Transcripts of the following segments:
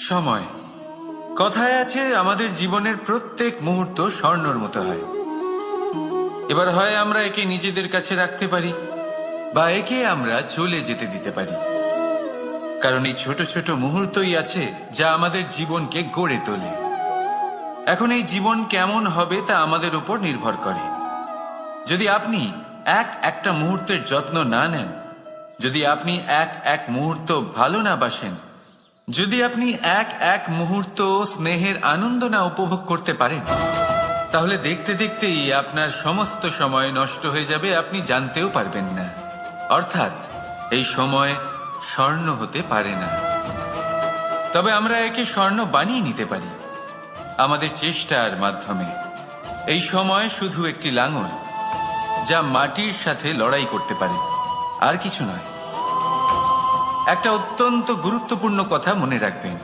সময়, কথায় আছে আমাদের জীবনের প্রত্যেক মুহূর্ত স্বর্ণর মতো হয়। এবার হয় আমরা একে নিজেদের কাছে রাখতে পারি বা একে আমরা চলে যেতে দিতে পারি, কারণ এই ছোট ছোট মুহূর্তই আছে যা আমাদের জীবনকে গড়ে তোলে। এখন এই জীবন কেমন হবে তা আমাদের উপর নির্ভর করে। যদি আপনি একটা মুহূর্তের যত্ন না নেন, যদি আপনি এক মুহূর্ত ভালো না বাসেন, যদি আপনি এক মুহূর্ত স্নেহের আনন্দ না উপভোগ করতে পারেন, তাহলে দেখতে দেখতেই আপনার সমস্ত সময় নষ্ট হয়ে যাবে, আপনি জানতেও পারবেন না। অর্থাৎ এই সময় স্বর্ণ হতে পারে না। তবে আমরা একে স্বর্ণ বানিয়ে নিতে পারি আমাদের চেষ্টার মাধ্যমে। এই সময় শুধু একটি লাঙল যা মাটির সাথে লড়াই করতে পারে, আর কিছু নয়। একটা অত্যন্ত গুরুত্বপূর্ণ কথা মনে রাখবেন,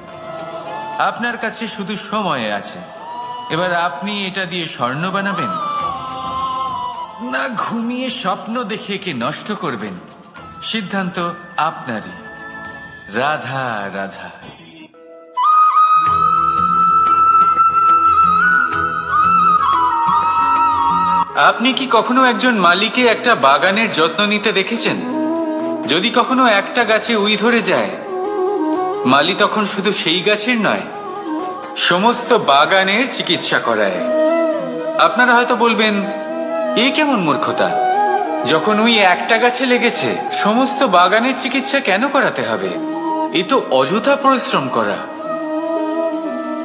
আপনার কাছে শুধু সময় আছে। এবার আপনি এটা দিয়ে স্বর্ণ বানাবেন, না ঘুমিয়ে স্বপ্ন দেখে একে নষ্ট করবেন, সিদ্ধান্ত আপনারই। রাধা রাধা। আপনি কি কখনো একজন মালিকে একটা বাগানের যত্ন নিতে দেখেছেন? যদি কখনো একটা গাছে উই ধরে যায়, মালি তখন শুধু সেই গাছের নয়, সমস্ত বাগানের চিকিৎসা করায়। আপনারা হয়তো বলবেন, এ কেমন মূর্খতা, যখন উই একটা গাছে লেগেছে সমস্ত বাগানের চিকিৎসা কেন করাতে হবে? এ তো অযথা পরিশ্রম করা।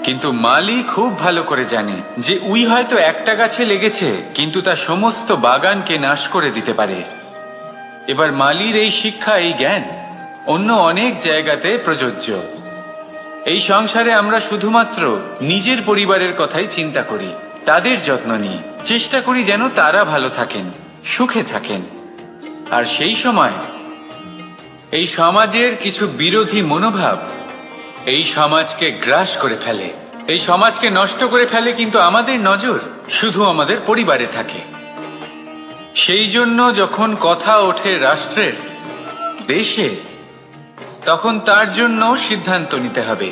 কিন্তু মালি খুব ভালো করে জানে যে উই হয়তো একটা গাছে লেগেছে, কিন্তু তা সমস্ত বাগানকে নাশ করে দিতে পারে। এবার মালির এই শিক্ষা, এই জ্ঞান অন্য অনেক জায়গাতে প্রযোজ্য। এই সংসারে আমরা শুধুমাত্র নিজের পরিবারের কথাই চিন্তা করি, তাদের যত্ন নিই, চেষ্টা করি যেন তারা ভালো থাকেন, সুখে থাকেন। আর সেই সময় এই সমাজের কিছু বিরোধী মনোভাব এই সমাজকে গ্রাস করে ফেলে, এই সমাজকে নষ্ট করে ফেলে। কিন্তু আমাদের নজর শুধু আমাদের পরিবারে থাকে। সেই জন্য যখন কথা ওঠে রাষ্ট্রের, দেশের, তখন তার জন্য সিদ্ধান্ত নিতে হবে,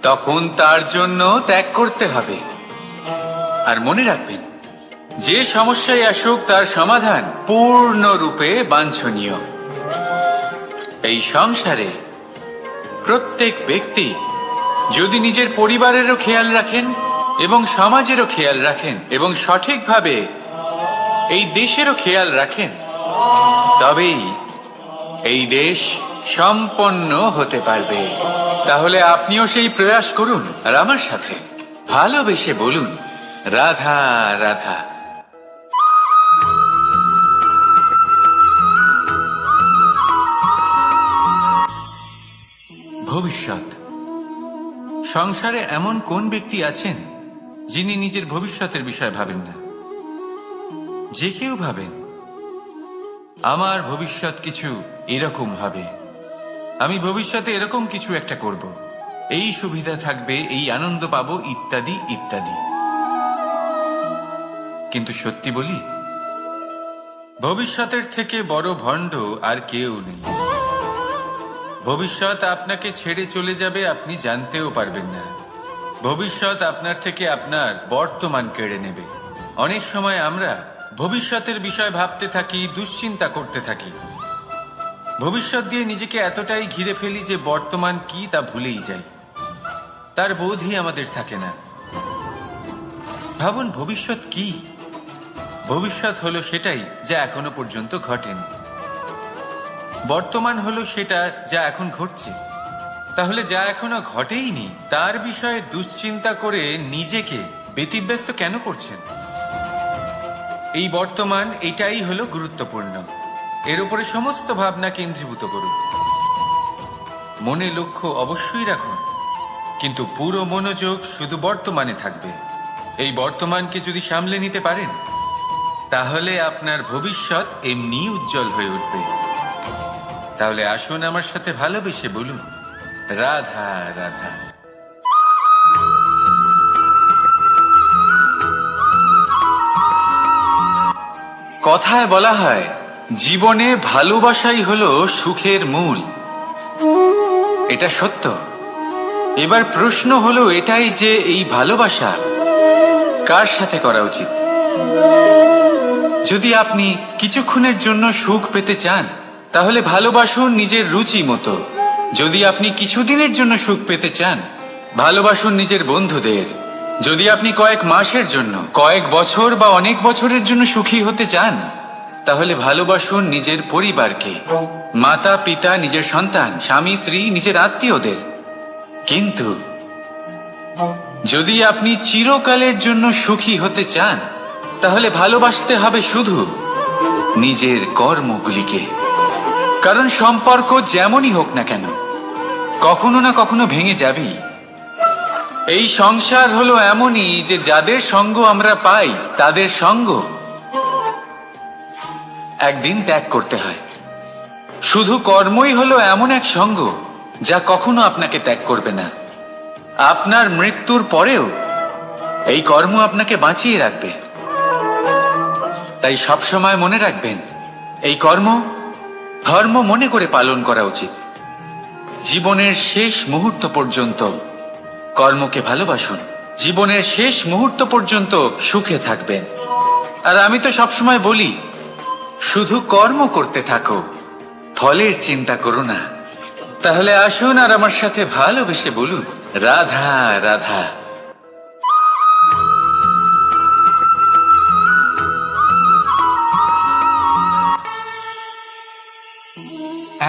তখন তার জন্য ত্যাগ করতে হবে। আর মনে রাখবেন, যে সমস্যায় আসুক তার সমাধান পূর্ণরূপে বাঞ্ছনীয়। এই সংসারে প্রত্যেক ব্যক্তি যদি নিজের পরিবারেরও খেয়াল রাখেন এবং সমাজেরও খেয়াল রাখেন এবং সঠিকভাবে এই দেশেরও খেয়াল রাখেন, তবেই এই দেশ সম্পন্ন হতে পারবে। তাহলে আপনিও সেই প্রয়াস করুন আর আমার সাথে ভালোবেসে বলুন, রাধা রাধা। ভবিষ্যৎ। সংসারে এমন কোন ব্যক্তি আছেন যিনি নিজের ভবিষ্যতের বিষয়ে ভাবেন না? যে কেউ ভাবেন, আমার ভবিষ্যৎ কিছু এরকম হবে, আমি ভবিষ্যতে এরকম কিছু একটা করব, এই সুবিধা থাকবে, এই আনন্দ পাবো, ইত্যাদি ইত্যাদি। কিন্তু সত্যি বলি, ভবিষ্যতের থেকে বড় ভণ্ড আর কেউ নেই। ভবিষ্যৎ আপনাকে ছেড়ে চলে যাবে, আপনি জানতেও পারবেন না। ভবিষ্যৎ আপনার থেকে আপনার বর্তমান কেড়ে নেবে। অনেক সময় আমরা ভবিষ্যতের বিষয় ভাবতে থাকি, দুশ্চিন্তা করতে থাকি, ভবিষ্যৎ দিয়ে নিজেকে এতটাই ঘিরে ফেলি যে বর্তমান কি তা ভুলেই যাই, তার বোধই আমাদের থাকে না। ভাবুন, ভবিষ্যৎ কি? ভবিষ্যৎ হলো সেটাই যা এখনো পর্যন্ত ঘটেনি। বর্তমান হলো সেটা যা এখন ঘটছে। তাহলে যা এখনো ঘটেইনি তার বিষয়ে দুশ্চিন্তা করে নিজেকে ব্যতিব্যস্ত কেন করছেন? এই বর্তমান, এটাই হলো গুরুত্বপূর্ণ। এর উপরে সমস্ত ভাবনা কেন্দ্রীভূত করুন। মনে লক্ষ্য অবশ্যই রাখুন, কিন্তু পুরো মনোযোগ শুধু বর্তমানে থাকবে। এই বর্তমানকে যদি সামলে নিতে পারেন, তাহলে আপনার ভবিষ্যৎ এমনি উজ্জ্বল হয়ে উঠবে। তাহলে আসুন আমার সাথে ভালোবেসে বলুন, রাধা রাধা। কথায় বলা হয়, জীবনে ভালোবাসাই হলো সুখের মূল। এটা সত্য। এবার প্রশ্ন হলো এটাই যে এই ভালোবাসা কার সাথে করা উচিত। যদি আপনি কিছুক্ষণের জন্য সুখ পেতে চান তাহলে ভালোবাসুন নিজের রুচি মতো। যদি আপনি কিছুদিনের জন্য সুখ পেতে চান ভালোবাসুন নিজের বন্ধুদের। যদি আপনি কয়েক মাসের জন্য, কয়েক বছর বা অনেক বছরের জন্য সুখী হতে চান তাহলে ভালোবাসুন নিজের পরিবারকে, মাতা পিতা, নিজের সন্তান, স্বামী স্ত্রী, নিজের আত্মীয়দের। কিন্তু যদি আপনি চিরকালের জন্য সুখী হতে চান তাহলে ভালোবাসতে হবে শুধু নিজের কর্মগুলিকে। কারণ সম্পর্ক যেমনই হোক না কেন কখনো না কখনো ভেঙে যাবেই। এই সংসার হলো এমনই যে যাদের সঙ্গ আমরা পাই তাদের সঙ্গ একদিন ত্যাগ করতে হয়। শুধু কর্মই হলো এমন এক সঙ্গ যা কখনো আপনাকে ত্যাগ করবে না। আপনার মৃত্যুর পরেও এই কর্ম আপনাকে বাঁচিয়ে রাখবে। তাই সবসময় মনে রাখবেন, এই কর্ম ধর্ম মনে করে পালন করা উচিত। জীবনের শেষ মুহূর্ত পর্যন্ত কর্মকে ভালোবাসুন। জীবনের শেষ মুহূর্ত পর্যন্ত সুখে থাকবেন। আর আমি তো সবসময় বলি, শুধু কর্ম করতে থাকো, ফলের চিন্তা করো না। তাহলে আসুন আর আমার সাথে ভালোবেসে বলুন, রাধা রাধা।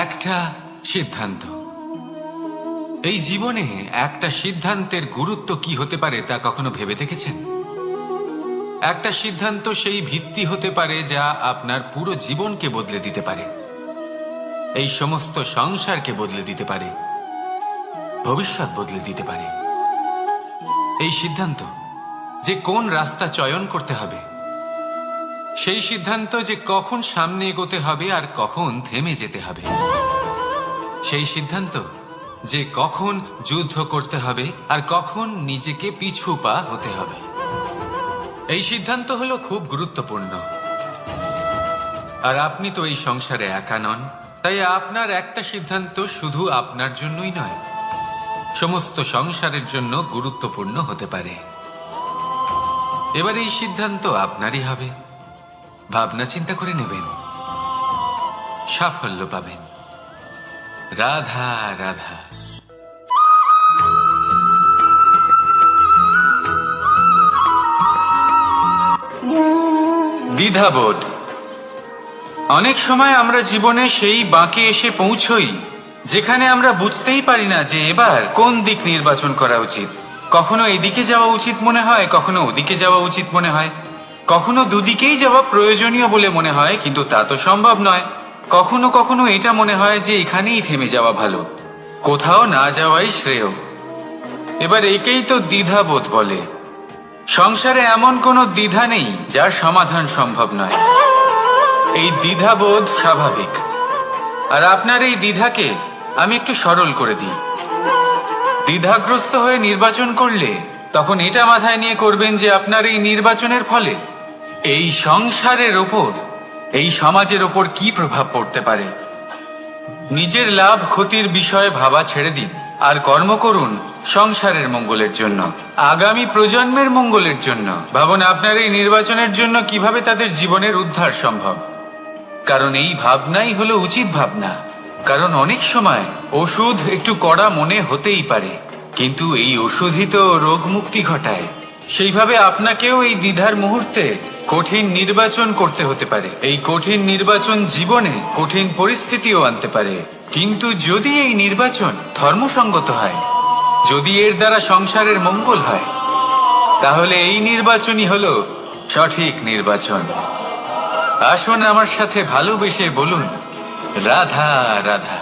একটা সিদ্ধান্ত। এই জীবনে একটা সিদ্ধান্তের গুরুত্ব কি হতে পারে তা কখনো ভেবে দেখেছেন? একটা সিদ্ধান্ত সেই ভিত্তি হতে পারে যা আপনার পুরো জীবনকে বদলে দিতে পারে, এই সমস্ত সংসারকে বদলে দিতে পারে, ভবিষ্যৎ বদলে দিতে পারে। এই সিদ্ধান্ত যে কোন রাস্তা চয়ন করতে হবে, সেই সিদ্ধান্ত যে কখন সামনে এগোতে হবে আর কখন থেমে যেতে হবে, সেই সিদ্ধান্ত যে কখন যুদ্ধ করতে হবে আর কখন নিজেকে পিছু পা হতে হবে। এই সিদ্ধান্ত হলো খুব গুরুত্বপূর্ণ। আর আপনি তো এই সংসারে একা নন, তাই আপনার একটা সিদ্ধান্ত শুধু আপনার জন্যই নয়, সমস্ত সংসারের জন্য গুরুত্বপূর্ণ হতে পারে। এবার এই সিদ্ধান্ত আপনারই হবে। ভাবনা চিন্তা করে নেবেন, সাফল্য পাবেন। রাধা রাধা। দ্বিধাবোধ। অনেক সময় আমরা জীবনে সেই বাঁকে এসে পৌঁছই যেখানে আমরা বুঝতেই পারি না যে এবার কোন দিক নির্বাচন করা উচিত। কখনো এদিকে যাওয়া উচিত মনে হয়, কখনো ওদিকে যাওয়া উচিত মনে হয়, কখনো দুদিকেই যাওয়া প্রয়োজনীয় বলে মনে হয়, কিন্তু তা তো সম্ভব নয়। কখনো কখনো এটা মনে হয় যে এখানেই থেমে যাওয়া ভালো, কোথাও না যাওয়াই শ্রেয়। এবার একেই তো দ্বিধাবোধ বলে। সংসারে এমন কোনো দ্বিধা নেই যার সমাধান সম্ভব নয়। এই দ্বিধাবোধ স্বাভাবিক। আর আপনার এই দ্বিধাকে আমি একটু সরল করে দিই। দ্বিধাগ্রস্ত হয়ে নির্বাচন করলে তখন এটা মাথায় নিয়ে করবেন যে আপনার এই নির্বাচনের ফলে এই সংসারের ওপর, এই সমাজের ওপর কি প্রভাব পড়তে পারে। নিজের লাভ ক্ষতির বিষয়ে ভাবা ছেড়ে দিন আর কর্ম করুন সংসারের মঙ্গলের জন্য, আগামী প্রজন্মের মঙ্গলের জন্য। ভাবুন আপনার এই নির্বাচনের জন্য কিভাবে তাদের জীবনের উদ্ধার সম্ভব। কারণ এই ভাবনাই হলো উচিত ভাবনা। কারণ অনেক সময় ওষুধ একটু কড়া মনে হতেই পারে, কিন্তু এই ওষুধই তো রোগ মুক্তি ঘটায়। সেইভাবে আপনাকেও এই দ্বিধার মুহূর্তে কঠিন নির্বাচন করতে হতে পারে। এই কঠিন নির্বাচন জীবনে কঠিন পরিস্থিতিও আনতে পারে, কিন্তু যদি এই নির্বাচন ধর্মসঙ্গত হয়, যদি এর দ্বারা সংসারের মঙ্গল হয়, তাহলে এই নির্বাচনই হলো সঠিক নির্বাচন। আসুন আমার সাথে ভালোবেসে বলুন, রাধা রাধা।